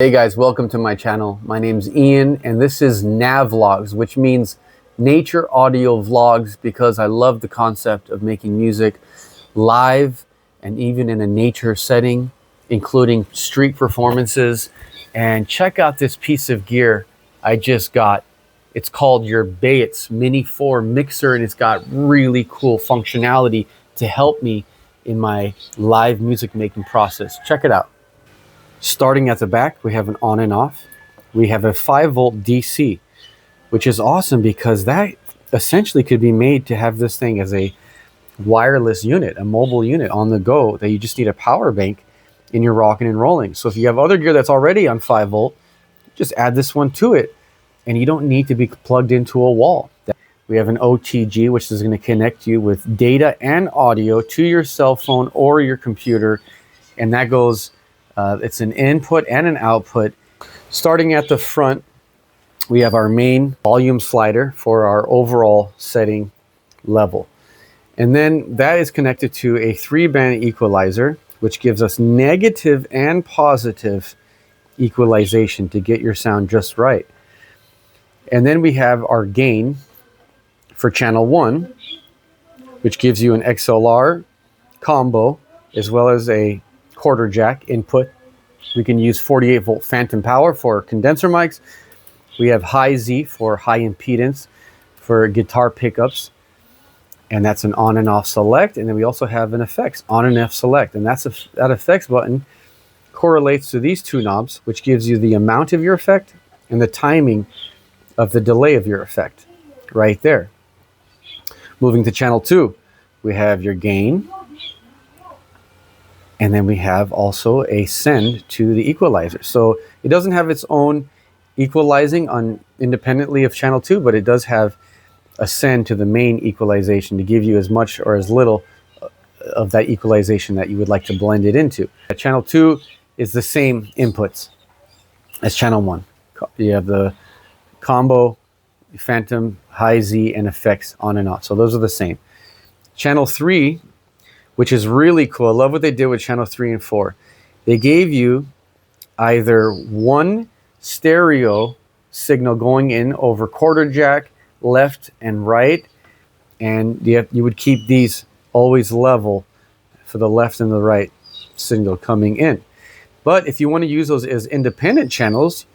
Hey guys, welcome to my channel. My name's Ian and this is Navlogs, which means nature audio vlogs, because I love the concept of making music live and even in a nature setting, including street performances. And check out this piece of gear I just got. It's called your Bates Mini 4 mixer, and it's got really cool functionality to help me in my live music making process. Check it out. Starting at the back, we have an on and off. We have a 5-volt DC, which is awesome because that essentially could be made to have this thing as a wireless unit, a mobile unit on the go that you just need a power bank and you're rocking and rolling. So if you have other gear that's already on 5-volt, just add this one to it and you don't need to be plugged into a wall. We have an OTG, which is going to connect you with data and audio to your cell phone or your computer, and that goes it's an input and an output. Starting at the front, we have our main volume slider for our overall setting level. And then that is connected to a 3-band equalizer, which gives us negative and positive equalization to get your sound just right. And then we have our gain for channel 1, which gives you an XLR combo as well as a quarter jack input. We can use 48-volt phantom power for condenser mics. We have high Z for high impedance for guitar pickups, and that's an on and off select. And then we also have an effects on and off select, and that effects button correlates to these two knobs, which gives you the amount of your effect and the timing of the delay of your effect right there. Moving to channel 2, we have your gain. And then we have also a send to the equalizer. So it doesn't have its own equalizing on independently of channel 2, but it does have a send to the main equalization to give you as much or as little of that equalization that you would like to blend it into. Channel 2 is the same inputs as channel 1. You have the combo, phantom, high Z, and effects on and off. So those are the same. Channel 3, which is really cool. I love what they did with channel 3 and 4. They gave you either one stereo signal going in over quarter jack, left and right, and you would keep these always level for the left and the right signal coming in. But if you want to use those as independent channels,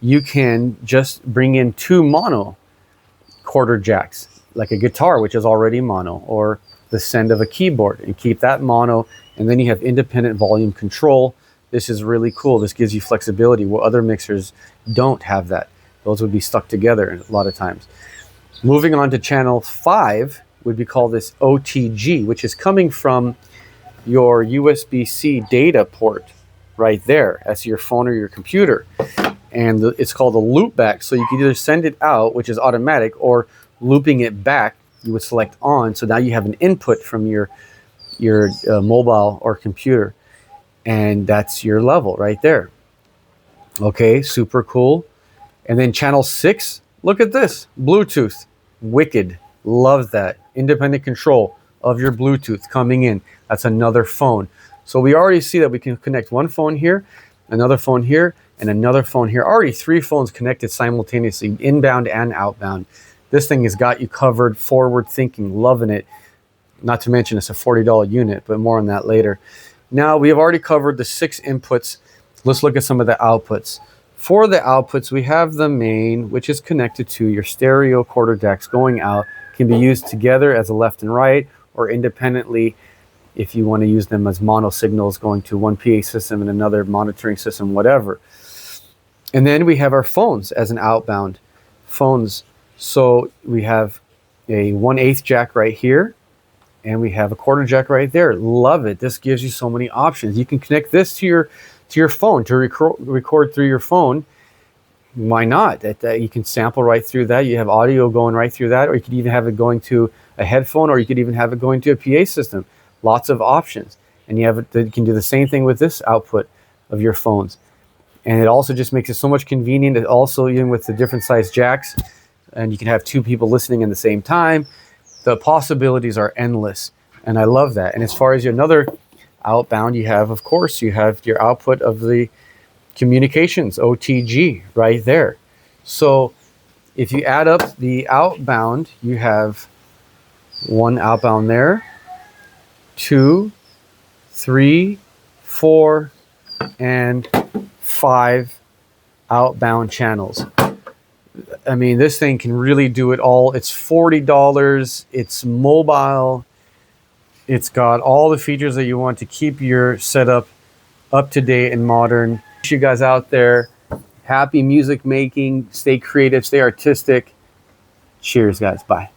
you can just bring in 2 mono quarter jacks, like a guitar, which is already mono, or the send of a keyboard, and keep that mono, and then you have independent volume control. This is really cool. This gives you flexibility where other mixers don't have that. Those would be stuck together a lot of times. Moving on to channel 5, we call this OTG, which is coming from your USB-C data port right there. That's your phone or your computer, and it's called a loopback. So you can either send it out, which is automatic, or looping it back, you would select on. So now you have an input from your mobile or computer, and that's your level right there. Okay, super cool. And then channel 6, look at this, Bluetooth. Wicked, love that. Independent control of your Bluetooth coming in. That's another phone. So we already see that we can connect one phone here, another phone here, and another phone here. Already 3 phones connected simultaneously, inbound and outbound. This thing has got you covered, forward thinking, loving it. Not to mention it's a $40 unit, but more on that later. Now we have already covered the 6 inputs. Let's look at some of the outputs. For the outputs, we have the main, which is connected to your stereo quarter jacks going out. Can be used together as a left and right, or independently if you want to use them as mono signals going to one PA system and another monitoring system, whatever. And then we have our phones as an outbound phones. So we have a 1/8 jack right here, and we have a quarter jack right there. Love it. This gives you so many options. You can connect this to your phone to record through your phone. Why not? You can sample right through that. You have audio going right through that, or you could even have it going to a headphone, or you could even have it going to a PA system. Lots of options. And you can do the same thing with this output of your phones. And it also just makes it so much convenient. It also, even with the different size jacks, and you can have 2 people listening at the same time. The possibilities are endless, and I love that. And as far as another outbound, you have, of course, you have your output of the communications, OTG, right there. So if you add up the outbound, you have 1 outbound there, 2, 3, 4, and 5 outbound channels. I mean, this thing can really do it all. It's $40. It's mobile. It's got all the features that you want to keep your setup up to date and modern. You guys out there, happy music making, stay creative, stay artistic. Cheers, guys. Bye.